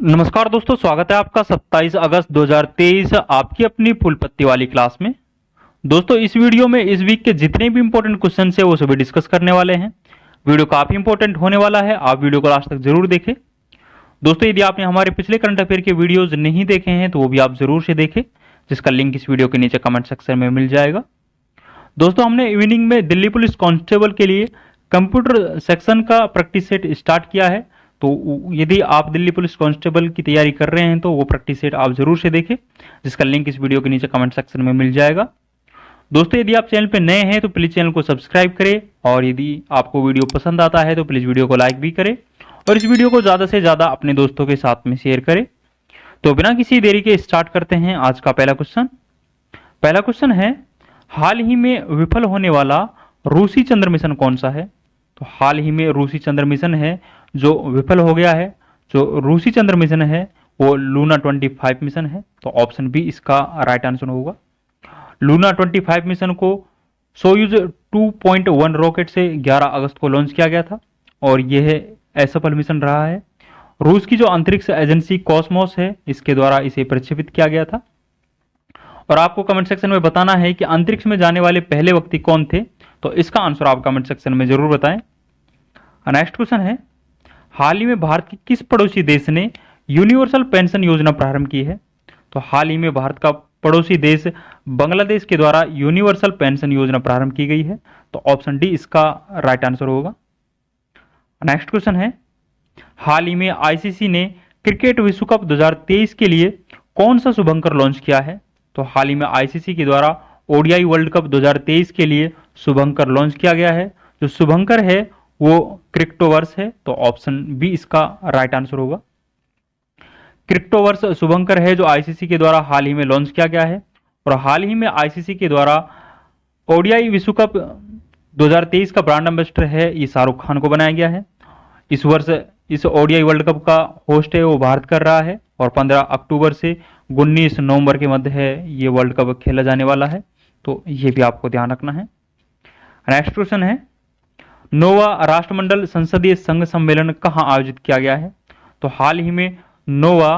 नमस्कार दोस्तों, स्वागत है आपका 27 अगस्त 2023 आपकी अपनी फुल पत्ती वाली क्लास में। दोस्तों, इस वीडियो में इस वीक के जितने भी इंपॉर्टेंट क्वेश्चन है वो सभी डिस्कस करने वाले हैं। वीडियो काफी इंपॉर्टेंट होने वाला है, आप वीडियो को लास्ट तक जरूर देखें। दोस्तों, यदि आपने हमारे पिछले करंट अफेयर के वीडियोज नहीं देखे हैं तो वो भी आप जरूर से देखें, जिसका लिंक इस वीडियो के नीचे कमेंट सेक्शन में मिल जाएगा। दोस्तों, हमने इवनिंग में दिल्ली पुलिस कांस्टेबल के लिए कंप्यूटर सेक्शन का प्रैक्टिस सेट स्टार्ट किया है, तो यदि आप दिल्ली पुलिस कांस्टेबल की तैयारी कर रहे हैं तो वो प्रैक्टिस सेट आप जरूर से देखें, जिसका लिंक इस वीडियो के नीचे कमेंट सेक्शन में मिल जाएगा। दोस्तों, यदि आप चैनल पर नए हैं तो प्लीज चैनल को सब्सक्राइब करें, और यदि आपको वीडियो पसंद आता है तो प्लीज वीडियो को लाइक भी करें और इस वीडियो को ज्यादा से ज्यादा अपने दोस्तों के साथ में शेयर करें। तो बिना किसी देरी के स्टार्ट करते हैं आज का पहला क्वेश्चन। पहला क्वेश्चन है, हाल ही में विफल होने वाला रूसी चंद्र मिशन कौन सा है? तो हाल ही में रूसी चंद्र मिशन है जो विफल हो गया है। जो रूसी चंद्र मिशन है वो लूना 25 मिशन है, तो ऑप्शन बी इसका राइट आंसर होगा। लूना 25 मिशन को सोयूज 2.1 रॉकेट से 11 अगस्त को लॉन्च किया गया था और यह असफल मिशन रहा है। रूस की जो अंतरिक्ष एजेंसी कॉस्मोस है, इसके द्वारा इसे प्रक्षेपित किया गया था। और आपको कमेंट सेक्शन में बताना है कि अंतरिक्ष में जाने वाले पहले व्यक्ति कौन थे, तो इसका आंसर आप कमेंट सेक्शन में जरूर बताएं। नेक्स्ट क्वेश्चन है, हाल ही में भारत के किस पड़ोसी देश ने यूनिवर्सल पेंशन योजना प्रारंभ की है? तो हाल ही में भारत का पड़ोसी देश बांग्लादेश के द्वारा यूनिवर्सल पेंशन योजना प्रारंभ की गई है, तो ऑप्शन डी इसका राइट आंसर होगा। नेक्स्ट क्वेश्चन है, हाल ही में आईसीसी ने क्रिकेट विश्व कप 2023 के लिए कौन सा शुभंकर लॉन्च किया है? तो हाल ही में आईसीसी के द्वारा ओडीआई वर्ल्ड कप 2023 के लिए शुभंकर लॉन्च किया गया है। जो शुभंकर है वो क्रिप्टोवर्स है, तो ऑप्शन बी इसका राइट आंसर होगा। क्रिप्टोवर्स शुभंकर है जो आईसीसी के द्वारा हाल ही में लॉन्च किया गया है। और हाल ही में आईसीसी के द्वारा ओडीआई विश्व कप 2023 का ब्रांड एम्बेसडर है ये शाहरुख खान को बनाया गया है। इस वर्ष इस ओडीआई वर्ल्ड कप का होस्ट है वो भारत कर रहा है और 15 अक्टूबर से 19 नवंबर के मध्य है ये वर्ल्ड कप खेला जाने वाला है, तो ये भी आपको ध्यान रखना है। नेक्स्ट क्वेश्चन है, नोवा राष्ट्रमंडल संसदीय संघ सम्मेलन कहां आयोजित किया गया है? तो हाल ही में नोवा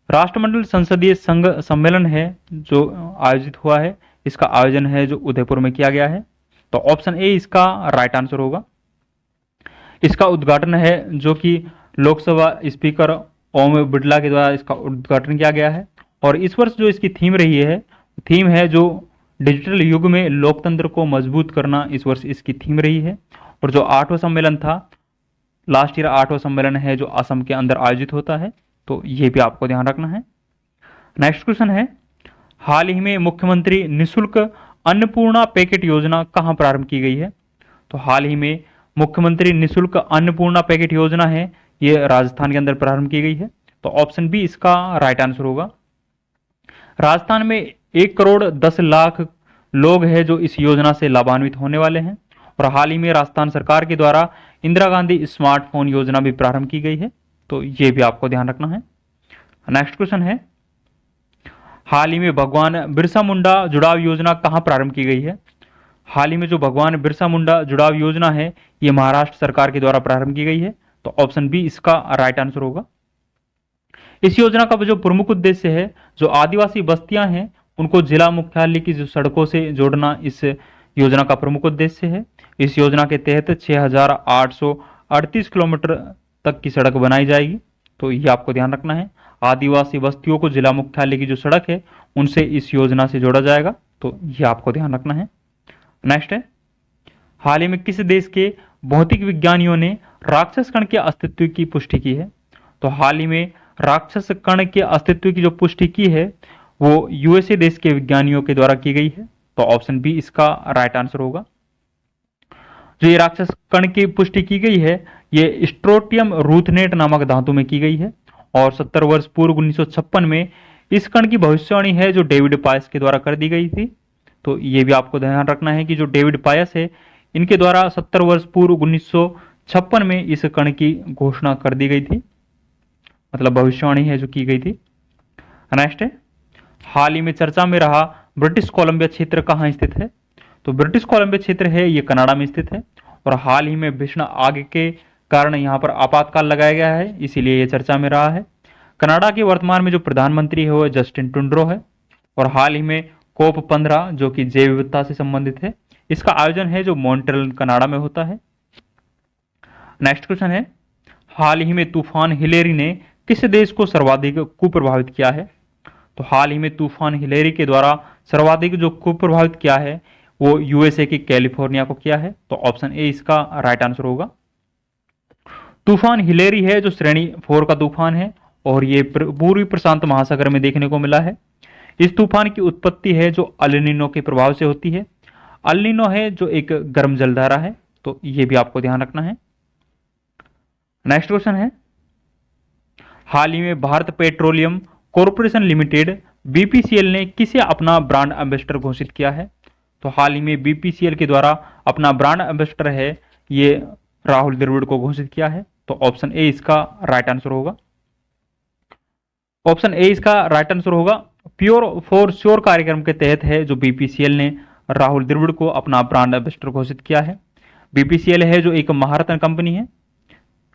राष्ट्रमंडल संसदीय संघ सम्मेलन है जो आयोजित हुआ है, इसका आयोजन है जो उदयपुर में किया गया है, तो ऑप्शन ए इसका राइट आंसर होगा। इसका उद्घाटन है जो कि लोकसभा स्पीकर ओम बिरला के द्वारा इसका उद्घाटन किया गया है। और इस वर्ष जो इसकी थीम है जो डिजिटल युग में लोकतंत्र को मजबूत करना, इस वर्ष इसकी थीम रही है। और जो 8वां सम्मेलन था, लास्ट ईयर 8वां सम्मेलन है जो असम के अंदर आयोजित होता है, तो ये भी आपको ध्यान रखना है। नेक्स्ट क्वेश्चन है, हाल ही में मुख्यमंत्री निःशुल्क अन्नपूर्णा पैकेट योजना कहां प्रारंभ की गई है? तो हाल ही में मुख्यमंत्री निःशुल्क अन्नपूर्णा पैकेट योजना है ये राजस्थान के अंदर प्रारंभ की गई है, तो ऑप्शन बी इसका राइट आंसर होगा। राजस्थान में 1 करोड़ 10 लाख लोग हैं जो इस योजना से लाभान्वित होने वाले हैं। और हाल ही में राजस्थान सरकार के द्वारा इंदिरा गांधी स्मार्टफोन योजना भी प्रारंभ की गई है, तो ये भी आपको ध्यान रखना है। नेक्स्ट क्वेश्चन है, हाल ही में भगवान बिरसा मुंडा जुड़ाव योजना कहां प्रारंभ की गई है? हाल ही में जो भगवान बिरसा मुंडा जुड़ाव योजना है ये महाराष्ट्र सरकार के द्वारा प्रारंभ की गई है, तो ऑप्शन बी इसका राइट आंसर होगा। इस योजना का जो प्रमुख उद्देश्य है, जो आदिवासी बस्तियां हैं उनको जिला मुख्यालय की जो सड़कों से जोड़ना इस योजना का प्रमुख उद्देश्य है। इस योजना के तहत 6838 किलोमीटर तक की सड़क बनाई जाएगी, तो ये आपको ध्यान रखना है। आदिवासी बस्तियों को जिला मुख्यालय की जो सड़क है उनसे इस योजना से जोड़ा जाएगा, तो ये आपको ध्यान रखना है। नेक्स्ट है, हाल ही में किस देश के भौतिक विज्ञानियों ने राक्षस कण के अस्तित्व की पुष्टि की है? तो हाल ही में राक्षस कण के अस्तित्व की जो पुष्टि की है वो यूएसए देश के विज्ञानियों के द्वारा की गई है, तो ऑप्शन बी इसका राइट आंसर होगा। जो ये राक्षस कण की पुष्टि की गई है ये स्ट्रोटियम रूथनेट नामक धातु में की गई है। और 70 वर्ष पूर्व 1956 में इस कण की भविष्यवाणी है जो डेविड पायस के द्वारा कर दी गई थी, तो ये भी आपको ध्यान रखना है कि जो डेविड पायस है इनके द्वारा 70 वर्ष पूर्व 1956 में इस कण की घोषणा कर दी गई थी, मतलब भविष्यवाणी है जो की गई थी। नेक्स्ट है, हाल ही में चर्चा में रहा ब्रिटिश कोलंबिया क्षेत्र कहां स्थित है? तो ब्रिटिश कोलंबिया क्षेत्र है ये कनाडा में स्थित है और हाल ही में भीषण आग के कारण यहाँ पर आपातकाल लगाया गया है, इसीलिए ये चर्चा में रहा है। कनाडा के वर्तमान में जो प्रधानमंत्री है वो जस्टिन ट्रूडो है। और हाल ही में कोप 15 जो कि जैव विविधता से संबंधित है, इसका आयोजन है जो मॉन्ट्रियल कनाडा में होता है। नेक्स्ट क्वेश्चन है, हाल ही में तूफान हिलेरी ने किस देश को सर्वाधिक कुप्रभावित किया है? तो हाल ही में तूफान हिलेरी के द्वारा सर्वाधिक जो कुप्रभावित किया है वो यूएसए की कैलिफोर्निया को किया है। तो ऑप्शन ए इसका राइट आंसर होगा। तूफान हिलेरी है जो श्रेणी 4 का तूफान है और ये पूर्वी प्रशांत महासागर में देखने को मिला है। इस तूफान की उत्पत्ति है जो अल नीनो के प्रभाव से होती है। अल नीनो है जो एक गर्म जलधारा है, तो ये भी आपको ध्यान रखना है। नेक्स्ट क्वेश्चन है, हाल ही में Bharat petroleum corporation limited BPCL ने किसे अपना ब्रांड एम्बेसडर घोषित किया है? तो हाल ही में बीपीसीएल के द्वारा अपना ब्रांड एम्बेसडर है ये राहुल द्रविड़ को घोषित किया है। तो ऑप्शन ए इसका राइट आंसर होगा। ऑप्शन ए इसका राइट आंसर होगा। प्योर फॉर श्योर कार्यक्रम के तहत है जो बीपीसीएल ने राहुल द्रविड़ को अपना ब्रांड एम्बेसडर घोषित किया है। बीपीसीएल है जो एक महारत्न कंपनी है।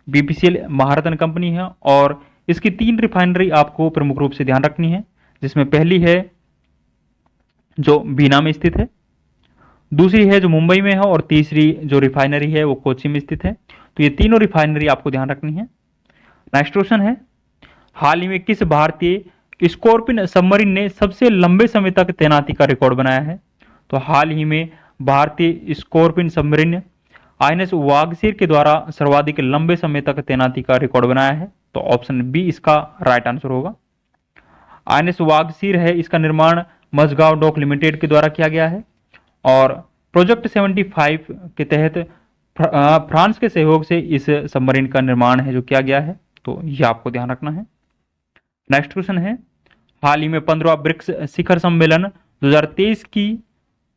बीपीसीएल महारत्न कंपनी है और इसकी 3 रिफाइनरी आपको प्रमुख रूप से ध्यान रखनी है, जिसमें पहली है जो बीना में स्थित है, दूसरी है जो मुंबई में है और तीसरी जो रिफाइनरी है वो कोच्चि में स्थित है। तो ये तीनों रिफाइनरी आपको ध्यान रखनी है। नेक्स्ट क्वेश्चन है, हाल ही में किस भारतीय स्कॉर्पियन सबमरीन ने सबसे लंबे समय तक तैनाती का रिकॉर्ड बनाया है? तो हाल ही में भारतीय स्कॉर्पियन सबमरीन आईएनएस वागसीर के द्वारा सर्वाधिक लंबे समय तक तैनाती का रिकॉर्ड बनाया है। तो ऑप्शन बी इसका राइट आंसर होगा। आईएनएस वागसीर है, इसका निर्माण मझगांव डॉक लिमिटेड के द्वारा किया गया है और प्रोजेक्ट 75 के तहत फ्रांस के सहयोग से इस सबमरीन का निर्माण है जो किया गया है। तो ये आपको ध्यान रखना है। नेक्स्ट क्वेश्चन है, हाल ही में 15वां ब्रिक्स शिखर सम्मेलन 2023 की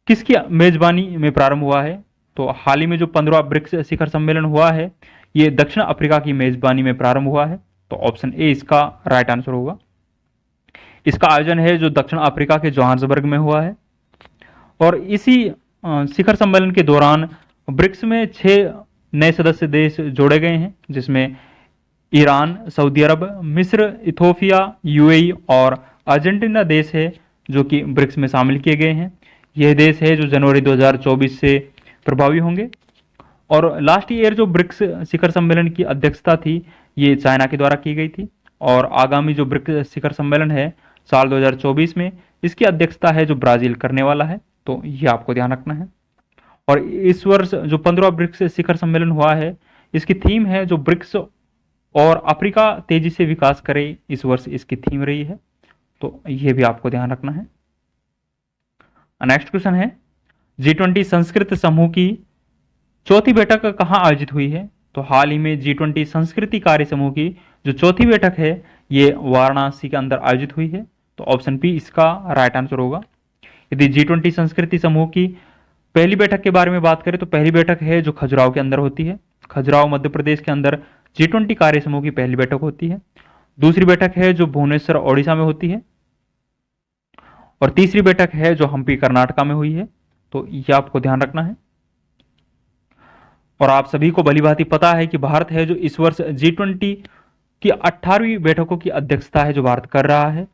किसकी मेजबानी में प्रारंभ हुआ है? तो हाल ही में जो 15वां ब्रिक्स शिखर सम्मेलन हुआ है ये दक्षिण अफ्रीका की मेजबानी में प्रारंभ हुआ है। तो ऑप्शन ए इसका राइट आंसर होगा। इसका आयोजन है जो दक्षिण अफ्रीका के जोहान्सबर्ग में हुआ है और इसी शिखर सम्मेलन के दौरान ब्रिक्स में 6 नए सदस्य देश जोड़े गए हैं, जिसमें ईरान, सऊदी अरब, मिस्र, इथोपिया, यूएई और अर्जेंटीना देश है जो कि ब्रिक्स में शामिल किए गए हैं। यह देश है जो जनवरी 2024 से प्रभावी होंगे। और लास्ट ईयर जो ब्रिक्स शिखर सम्मेलन की अध्यक्षता थी ये चाइना के द्वारा की गई थी और आगामी जो ब्रिक्स शिखर सम्मेलन है साल 2024 में इसकी अध्यक्षता है जो ब्राजील करने वाला है। तो ये आपको ध्यान रखना है। और इस वर्ष जो 15वां ब्रिक्स शिखर सम्मेलन हुआ है इसकी थीम है जो ब्रिक्स और अफ्रीका तेजी से विकास करे, इस वर्ष इसकी थीम रही है। तो ये भी आपको ध्यान रखना है। नेक्स्ट क्वेश्चन है, G20 संस्कृत समूह की चौथी बैठक कहाँ आयोजित हुई है? तो हाल ही में G20 संस्कृति कार्य समूह की जो चौथी बैठक है ये वाराणसी के अंदर आयोजित हुई है। तो ऑप्शन बी इसका राइट आंसर होगा। यदि G20 संस्कृति समूह की पहली बैठक के बारे में बात करें तो पहली बैठक है जो खजुराहो के अंदर होती है। खजुराहो मध्य प्रदेश के अंदर G20 कार्य समूह की पहली बैठक होती है। दूसरी बैठक है जो भुवनेश्वर ओडिशा में होती है और तीसरी बैठक है जो हम्पी कर्नाटका में हुई है। तो ये आपको ध्यान रखना है। और आप सभी को भलीभांति पता है कि भारत है जो इस वर्ष G20 की 18वीं बैठकों की अध्यक्षता है जो भारत कर रहा है।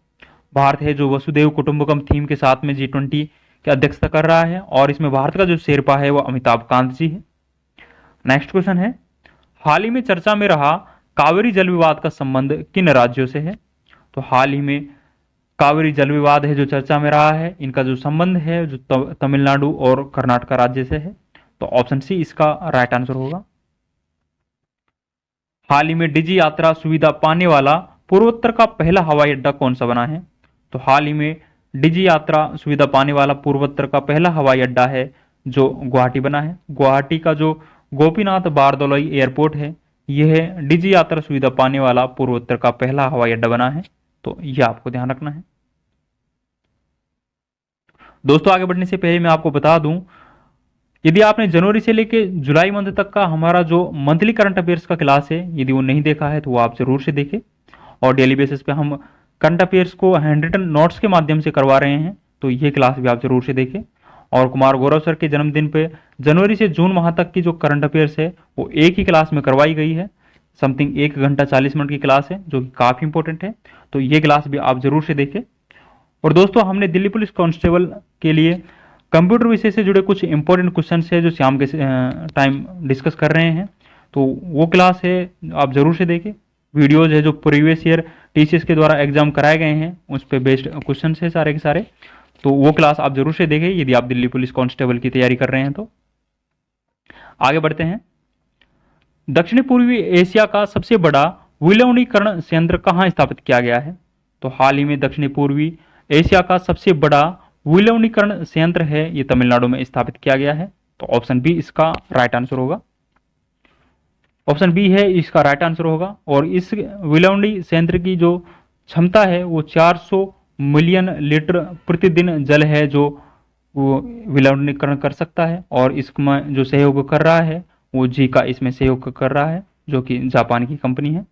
भारत है जो वसुदेव कुटुंबकम थीम के साथ में G20 की अध्यक्षता कर रहा है और इसमें भारत का जो शेरपा है वो अमिताभ कांत जी है। नेक्स्ट क्वेश्चन है, हाल ही में चर्चा में रहा कावेरी जल विवाद का संबंध किन राज्यों से है? तो हाल ही में कावेरी जल विवाद है जो चर्चा में रहा है, इनका जो संबंध है जो तमिलनाडु और कर्नाटक राज्य से है। तो ऑप्शन सी इसका राइट आंसर होगा। हाल ही में डिजी यात्रा सुविधा पाने वाला पूर्वोत्तर का पहला हवाई अड्डा कौन सा बना है? तो हाल ही में डिजी यात्रा सुविधा पाने वाला पूर्वोत्तर का पहला हवाई अड्डा है जो गुवाहाटी बना है। गुवाहाटी का जो गोपीनाथ बारदोलाई एयरपोर्ट है यह डिजी यात्रा सुविधा पाने वाला पूर्वोत्तर का पहला हवाई अड्डा बना है। तो यह आपको ध्यान रखना है। दोस्तों आगे बढ़ने से पहले मैं आपको बता दूं, यदि आपने जनवरी से लेकर जुलाई मंथ तक का हमारा जो मंथली करंट अफेयर्स का क्लास है यदि वो नहीं देखा है तो वो आप जरूर से देखें। और डेली बेसिस पे हम करंट अफेयर्स को हैंड रिटन नोट्स के माध्यम से करवा रहे हैं, तो ये क्लास भी आप जरूर से देखें। और कुमार गौरव सर के जन्मदिन पे जनवरी से जून माह तक की जो करंट अफेयर्स है वो एक ही क्लास में करवाई गई है। समथिंग 1 घंटा 40 मिनट की क्लास है जो कि काफ़ी इंपॉर्टेंट है, तो ये क्लास भी आप जरूर से देखें। और दोस्तों हमने दिल्ली पुलिस कांस्टेबल के लिए कंप्यूटर विषय से जुड़े कुछ इंपॉर्टेंट क्वेश्चन है जो शाम के टाइम डिस्कस कर रहे हैं, तो वो क्लास है आप जरूर से देखें। वीडियोज है जो प्रीवियस ईयर टीसीएस के द्वारा एग्जाम कराए गए हैं उस पर बेस्ड क्वेश्चन है सारे के सारे, तो वो क्लास आप जरूर से देखें यदि आप दिल्ली पुलिस कांस्टेबल की तैयारी कर रहे हैं तो। आगे बढ़ते हैं। दक्षिण पूर्वी एशिया का सबसे बड़ा विलवणीकरण संयंत्र कहाँ स्थापित किया गया है? तो हाल ही में दक्षिण पूर्वी एशिया का सबसे बड़ा विलवणीकरण संयंत्र है ये तमिलनाडु में स्थापित किया गया है, तो ऑप्शन बी इसका राइट आंसर होगा। ऑप्शन बी है इसका राइट आंसर होगा। और इस विलवणी संयंत्र की जो क्षमता है वो 400 मिलियन लीटर प्रतिदिन जल है जो वो विलवणीकरण कर सकता है, और इसमें जो सहयोग कर रहा है वो जीका इसमें सहयोग कर रहा है जो कि जापान की कंपनी है,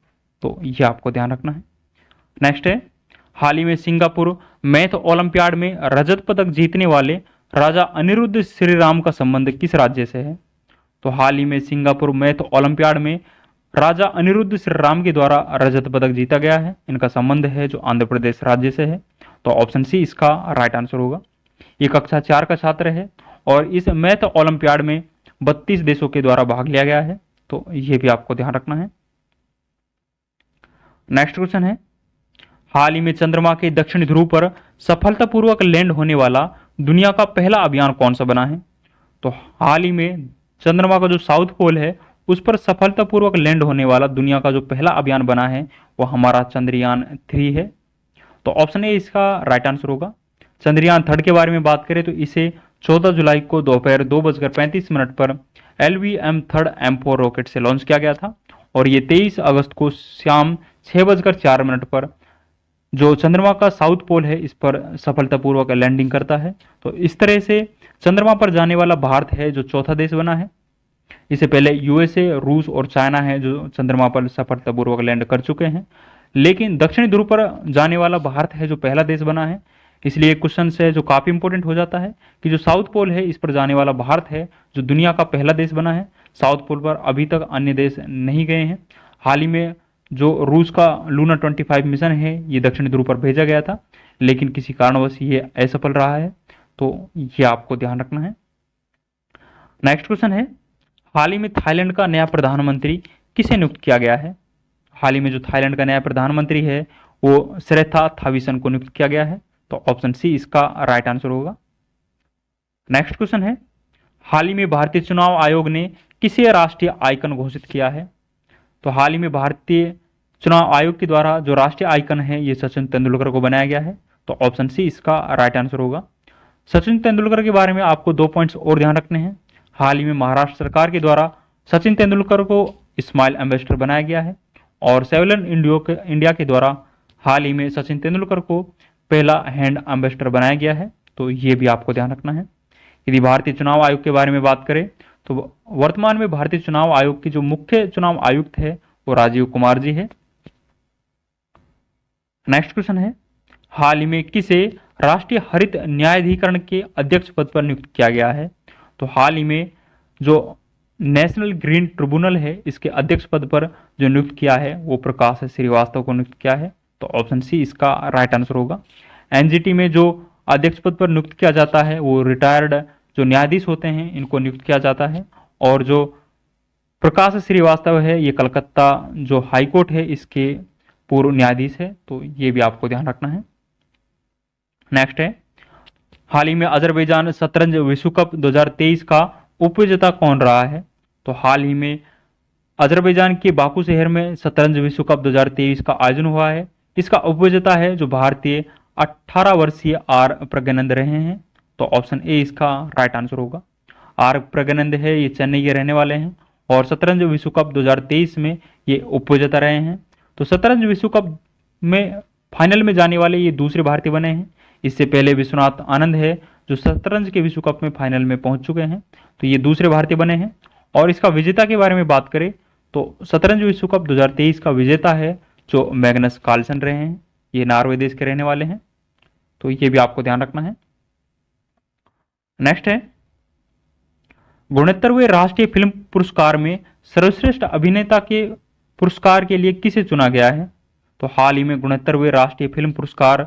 तो ये आपको ध्यान रखना है। नेक्स्ट है, हाल ही में सिंगापुर मैथ ओलंपियाड में रजत पदक जीतने वाले राजा अनिरुद्ध श्रीराम का संबंध किस राज्य से है? तो हाल ही में सिंगापुर मैथ ओलंपियाड में राजा अनिरुद्ध श्रीराम के द्वारा रजत पदक जीता गया है, इनका संबंध है जो आंध्र प्रदेश राज्य से है, तो ऑप्शन सी इसका राइट आंसर होगा। ये कक्षा 4 का छात्र है और इस मैथ ओलंपियाड में 32 देशों के द्वारा भाग लिया गया है, तो ये भी आपको ध्यान रखना है। नेक्स्ट क्वेश्चन है, हाल ही में चंद्रमा के दक्षिणी ध्रुव पर सफलतापूर्वक लैंड होने वाला दुनिया का पहला अभियान कौन सा बना है? तो हाल ही में चंद्रमा का जो साउथ पोल है उस पर सफलतापूर्वक लैंड होने वाला दुनिया का जो पहला अभियान बना है वो हमारा चंद्रयान 3 है, तो ऑप्शन ए इसका राइट आंसर होगा। चंद्रयान 3 के बारे में बात करें तो इसे 14 जुलाई को दोपहर 2:35 पर LVM-3 M4 रॉकेट से लॉन्च किया गया था, और ये 23 अगस्त को शाम 6:04 पर जो चंद्रमा का साउथ पोल है इस पर सफलतापूर्वक लैंडिंग करता है। तो इस तरह से चंद्रमा पर जाने वाला भारत है जो चौथा देश बना है। इससे पहले यूएसए, रूस और चाइना है जो चंद्रमा पर सफलतापूर्वक लैंड कर चुके हैं, लेकिन दक्षिणी ध्रुव पर जाने वाला भारत है जो पहला देश बना है। इसलिए क्वेश्चन है जो काफी इंपॉर्टेंट हो जाता है कि जो साउथ पोल है इस पर जाने वाला भारत है जो दुनिया का पहला देश बना है। साउथ पोल पर अभी तक अन्य देश नहीं गए हैं। हाल ही में जो रूस का लूना 25 मिशन है ये दक्षिणी ध्रुव पर भेजा गया था, लेकिन किसी कारणवश ये असफल रहा है, तो ये आपको ध्यान रखना है। नेक्स्ट क्वेश्चन है, हाल ही में थाईलैंड का नया प्रधानमंत्री किसे नियुक्त किया गया है? हाल ही में जो थाईलैंड का नया प्रधानमंत्री है वो श्रेथा थाविसन को नियुक्त किया गया है, तो ऑप्शन सी इसका राइट आंसर होगा। नेक्स्ट क्वेश्चन है, हाल ही में भारतीय चुनाव आयोग ने किसे राष्ट्रीय आइकन घोषित किया है? तो हाल ही में भारतीय चुनाव आयोग के द्वारा जो राष्ट्रीय आइकन है ये सचिन तेंदुलकर को बनाया गया है, तो ऑप्शन सी इसका राइट आंसर होगा। सचिन तेंदुलकर के बारे में आपको 2 पॉइंट्स और ध्यान रखने हैं। हाल ही में महाराष्ट्र सरकार के द्वारा सचिन तेंदुलकर को स्माइल एम्बेसडर बनाया गया है, और सेवलन इंडिया के द्वारा हाल ही में सचिन तेंदुलकर को पहला हैंड एम्बेसडर बनाया गया है, तो ये भी आपको ध्यान रखना है। यदि भारतीय चुनाव आयोग के बारे में बात करें तो वर्तमान में भारतीय चुनाव आयोग की जो मुख्य चुनाव आयुक्त है वो राजीव कुमार जी है। नेक्स्ट क्वेश्चन है, हाल ही में किसे राष्ट्रीय हरित न्यायाधिकरण के अध्यक्ष पद पर नियुक्त किया गया है? तो हाल ही में जो नेशनल ग्रीन ट्रिब्यूनल है इसके अध्यक्ष पद पर जो नियुक्त किया है वो प्रकाश श्रीवास्तव को नियुक्त किया है, तो ऑप्शन सी इसका राइट आंसर होगा। एनजीटी में जो अध्यक्ष पद पर नियुक्त किया जाता है वो रिटायर्ड जो न्यायाधीश होते हैं इनको नियुक्त किया जाता है, और जो प्रकाश श्रीवास्तव है ये कलकत्ता जो हाईकोर्ट है इसके पूर्व न्यायाधीश है, तो ये भी आपको ध्यान रखना है। नेक्स्ट है, हाल ही में अजरबैजान शतरंज विश्व कप 2023 का उपविजेता कौन रहा है? तो हाल ही में अजरबैजान के बाकू शहर में शतरंज विश्व कप 2023 का आयोजन हुआ है। इसका उपविजेता है जो भारतीय 18 वर्षीय आर प्रज्ञानंद रहे हैं, तो ऑप्शन ए इसका राइट आंसर होगा। आर प्रज्ञानंद है ये चेन्नई के रहने वाले हैं और शतरंज विश्व कप 2023 में ये उपविजेता रहे हैं। तो शतरंज विश्व कप में फाइनल में जाने वाले ये दूसरे भारतीय बने हैं। इससे पहले विश्वनाथ आनंद है जो शतरंज के विश्व कप में फाइनल में पहुंच चुके हैं, तो ये दूसरे भारतीय बने हैं। और इसका विजेता के बारे में बात करें तो शतरंज विश्व कप 2023 का विजेता है जो मैग्नस कार्लसन रहे हैं, ये नॉर्वे देश के रहने वाले हैं, तो ये भी आपको ध्यान रखना है। नेक्स्ट है, 69वें राष्ट्रीय फिल्म पुरस्कार में सर्वश्रेष्ठ अभिनेता के पुरस्कार के लिए किसे चुना गया है? तो हाल ही में 69वें राष्ट्रीय फिल्म पुरस्कार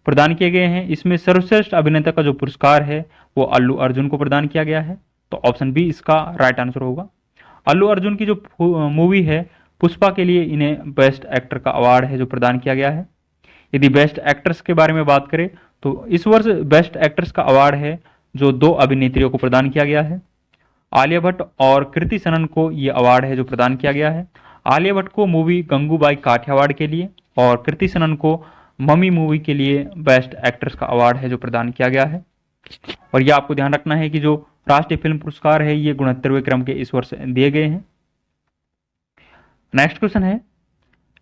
प्रदान किए गए हैं। इसमें सर्वश्रेष्ठ अभिनेता का जो पुरस्कार है वो अल्लू अर्जुन को प्रदान किया गया है। तो ऑप्शन बी इसका राइट आंसर होगा। अल्लू अर्जुन की जो मूवी है पुष्पा के लिए इन्हें बेस्ट एक्टर का अवार्ड है जो प्रदान किया गया है। यदि बेस्ट एक्ट्रेस के बारे में बात करें तो इस वर्ष बेस्ट एक्ट्रेस का अवार्ड है जो 2 अभिनेत्रियों को प्रदान किया गया है। आलिया भट्ट और कृति सनन को ये अवार्ड है जो प्रदान किया गया है। आलिया भट्ट को मूवी गंगूबाई काठियावाड़ के लिए और कृति सनन को मम्मी मूवी के लिए बेस्ट एक्ट्रेस का अवार्ड है जो प्रदान किया गया है। और यह आपको ध्यान रखना है कि जो राष्ट्रीय फिल्म पुरस्कार है ये 69वें क्रम के इस वर्ष दिए गए हैं। नेक्स्ट क्वेश्चन है,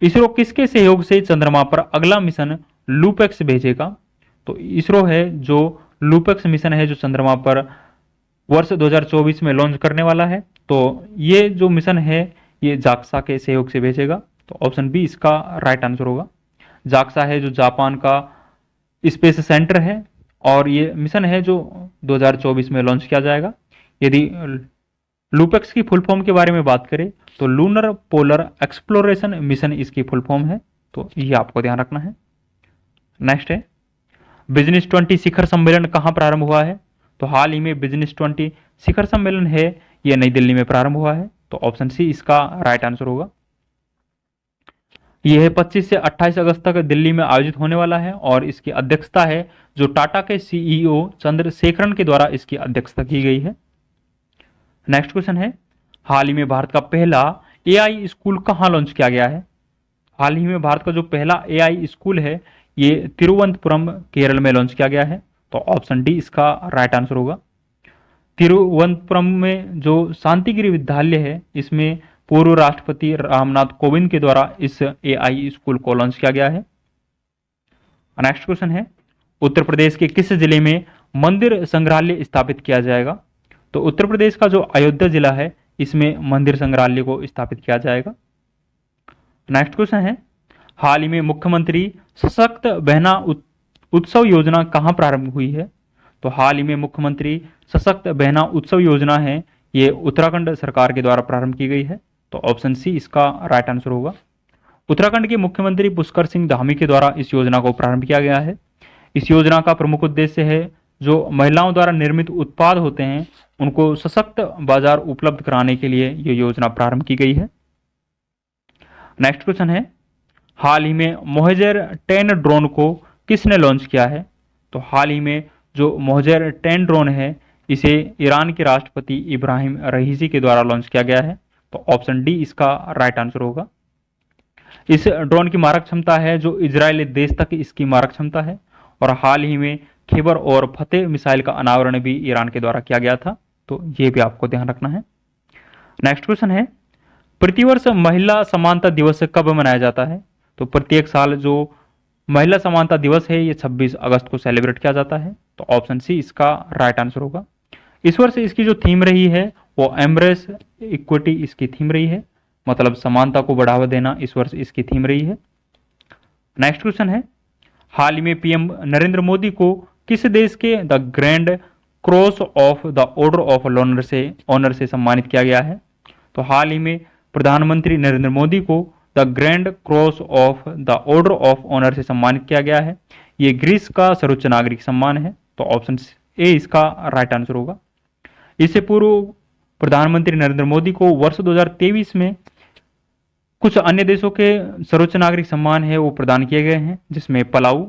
इसरो किसके सहयोग से चंद्रमा पर अगला मिशन लूपेक्स भेजेगा? तो इसरो है जो लूपेक्स मिशन है जो चंद्रमा पर वर्ष 2024 में लॉन्च करने वाला है। तो ये जो मिशन है ये जाक्सा के सहयोग से भेजेगा। तो ऑप्शन बी इसका राइट आंसर होगा। जाक्सा है जो जापान का स्पेस सेंटर है और ये मिशन है जो 2024 में लॉन्च किया जाएगा। यदि लूपेक्स की फुल फॉर्म के बारे में बात करें तो लूनर पोलर एक्सप्लोरेशन मिशन इसकी फुल फॉर्म है। तो ये आपको ध्यान रखना है। नेक्स्ट है, बिजनेस 20 शिखर सम्मेलन कहाँ प्रारंभ हुआ है? तो हाल ही में बिजनेस 20 शिखर सम्मेलन है यह नई दिल्ली में प्रारंभ हुआ है। तो ऑप्शन सी इसका राइट आंसर होगा। यह 25 से 28 अगस्त तक दिल्ली में आयोजित होने वाला है और इसकी अध्यक्षता है जो टाटा के सीईओ चंद्रशेखरन के द्वारा इसकी अध्यक्षता की गई है। नेक्स्ट क्वेश्चन है, हाल ही में भारत का पहला एआई स्कूल कहाँ लॉन्च किया गया है? हाल ही में भारत का जो पहला एआई स्कूल है ये तिरुवनंतपुरम केरल में लॉन्च किया गया है। तो ऑप्शन डी इसका राइट आंसर होगा। तिरुवनंतपुरम में जो शांतिगिरी विद्यालय है इसमें पूर्व राष्ट्रपति रामनाथ कोविंद के द्वारा इस एआई स्कूल को लॉन्च किया गया है। नेक्स्ट क्वेश्चन है, उत्तर प्रदेश के किस जिले में मंदिर संग्रहालय स्थापित किया जाएगा? तो उत्तर प्रदेश का जो अयोध्या जिला है इसमें मंदिर संग्रहालय को स्थापित किया जाएगा। नेक्स्ट क्वेश्चन है, हाल ही में मुख्यमंत्री सशक्त बहना उत्सव योजना कहाँ प्रारंभ हुई है? तो हाल ही में मुख्यमंत्री सशक्त बहना उत्सव योजना है ये उत्तराखंड सरकार के द्वारा प्रारंभ की गई है। तो ऑप्शन सी इसका राइट आंसर होगा। उत्तराखंड के मुख्यमंत्री पुष्कर सिंह धामी के द्वारा इस योजना को प्रारंभ किया गया है। इस योजना का प्रमुख उद्देश्य है जो महिलाओं द्वारा निर्मित उत्पाद होते हैं उनको सशक्त बाजार उपलब्ध कराने के लिए यह योजना प्रारंभ की गई है। नेक्स्ट क्वेश्चन है, हाल ही में मोहेजर 10 ड्रोन को किसने लॉन्च किया है? तो हाल ही में जो मोहेजर 10 ड्रोन है इसे ईरान के राष्ट्रपति इब्राहिम रईसी के द्वारा लॉन्च किया गया है। तो ऑप्शन डी इसका राइट आंसर होगा। इस ड्रोन की मारक क्षमता है जो इजरायली देश तक इसकी मारक क्षमता है और हाल ही में खैबर और फतेह मिसाइल का अनावरण भी ईरान के द्वारा किया गया था। तो ये भी आपको ध्यान रखना है। नेक्स्ट क्वेश्चन है, प्रतिवर्ष महिला समानता दिवस कब मनाया जाता है? तो प्रत्येक साल जो महिला समानता दिवस है ये 26 अगस्त को सेलिब्रेट किया जाता है। तो ऑप्शन सी इसका राइट आंसर होगा। इस वर्ष इसकी जो थीम रही है वो एम्ब्रेस इक्विटी इसकी थीम रही है, मतलब समानता को बढ़ावा देना इस वर्ष इसकी थीम रही है। नेक्स्ट क्वेश्चन है, हाल ही में पीएम नरेंद्र मोदी को किस देश के the grand cross of the order of honour से सम्मानित किया गया है? तो हाल ही में प्रधानमंत्री नरेंद्र मोदी को the grand cross of the order of honour से सम्मानित किया गया है। ये ग्रीस का सर्वोच्च नागरिक सम्मान है। तो ऑप्शन ए इसका राइट आंसर होगा। इससे पूर्व प्रधानमंत्री नरेंद्र मोदी को वर्ष 2023 में कुछ अन्य देशों के सर्वोच्च नागरिक सम्मान है वो प्रदान किए गए हैं, जिसमें पलाऊ,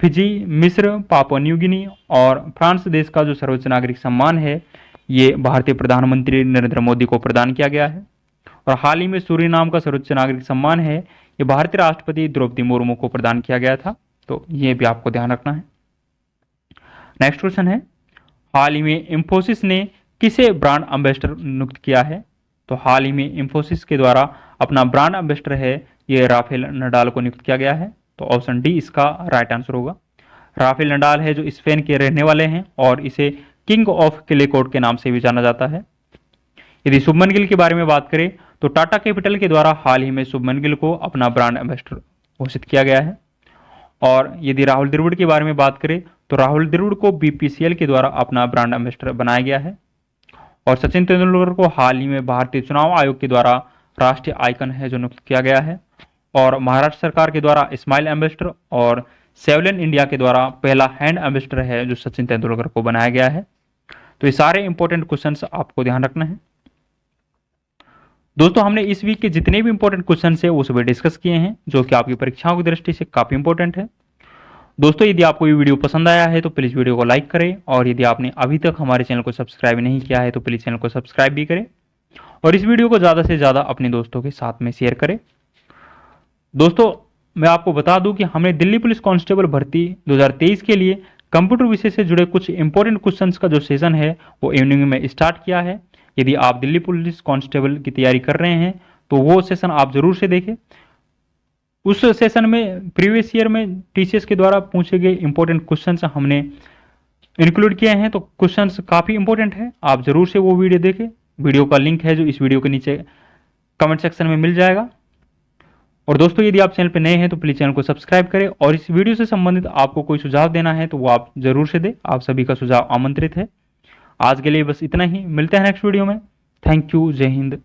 फिजी, मिस्र, पापुआ न्यू गिनी और फ्रांस देश का जो सर्वोच्च नागरिक सम्मान है ये भारतीय प्रधानमंत्री नरेंद्र मोदी को प्रदान किया गया है। और हाल ही में सूरीनाम का सर्वोच्च नागरिक सम्मान है ये भारतीय राष्ट्रपति द्रौपदी मुर्मू को प्रदान किया गया था। तो ये भी आपको ध्यान रखना है। नेक्स्ट क्वेश्चन है, हाल ही में इंफोसिस ने किसे ब्रांड एम्बेसडर नियुक्त किया है? तो हाल ही में इंफोसिस के द्वारा अपना ब्रांड एम्बेसडर है ये राफेल नडाल को नियुक्त किया गया है। तो ऑप्शन डी इसका राइट आंसर होगा। राफेल नडाल है जो स्पेन के रहने वाले हैं और इसे किंग ऑफ क्ले कोर्ट के नाम से भी जाना जाता है। यदि शुभमन गिल के बारे में बात करें तो टाटा कैपिटल के द्वारा हाल ही में शुभमन गिल को अपना ब्रांड एम्बेसडर घोषित किया गया है। और यदि राहुल द्रविड़ के बारे में बात करें तो राहुल द्रविड़ को बीपीसीएल के द्वारा अपना ब्रांड एम्बेसडर बनाया गया है। और सचिन तेंदुलकर को हाल ही में भारतीय चुनाव आयोग के द्वारा राष्ट्रीय आइकन है जो नियुक्त किया गया है, और महाराष्ट्र सरकार के द्वारा स्माइल एम्बेसडर और सेवलन इंडिया के द्वारा पहला हैंड एम्बेसडर है जो सचिन तेंदुलकर को बनाया गया है। तो ये सारे इंपॉर्टेंट क्वेश्चंस आपको ध्यान रखना है। दोस्तों हमने इस वीक के जितने भी इंपॉर्टेंट क्वेश्चन है वो सभी डिस्कस किए हैं, जो कि आपकी परीक्षाओं की दृष्टि से काफी इंपॉर्टेंट है। दोस्तों यदि आपको ये वीडियो पसंद आया है तो प्लीज वीडियो को लाइक करें, और यदि आपने अभी तक हमारे चैनल को सब्सक्राइब नहीं किया है तो प्लीज चैनल को सब्सक्राइब भी करें, और इस वीडियो को ज्यादा से ज्यादा अपने दोस्तों के साथ में शेयर करें। दोस्तों मैं आपको बता दूं कि हमने दिल्ली पुलिस कांस्टेबल भर्ती 2023 के लिए कंप्यूटर विषय से जुड़े कुछ इंपॉर्टेंट क्वेश्चंस का जो सेशन है वो इवनिंग में स्टार्ट किया है। यदि आप दिल्ली पुलिस कांस्टेबल की तैयारी कर रहे हैं तो वो सेशन आप जरूर से देखें। उस सेशन में प्रीवियस ईयर में टीचर्स के द्वारा पूछे गए इंपॉर्टेंट क्वेश्चंस हमने इंक्लूड किए हैं, तो क्वेश्चंस काफी इंपॉर्टेंट है, आप जरूर से वो वीडियो देखें। वीडियो का लिंक है जो इस वीडियो के नीचे कमेंट सेक्शन में मिल जाएगा। और दोस्तों यदि आप चैनल पर नए हैं तो प्लीज चैनल को सब्सक्राइब करें, और इस वीडियो से संबंधित आपको कोई सुझाव देना है तो वो आप जरूर से दें, आप सभी का सुझाव आमंत्रित है। आज के लिए बस इतना ही, मिलते हैं नेक्स्ट वीडियो में। थैंक यू, जय हिंद।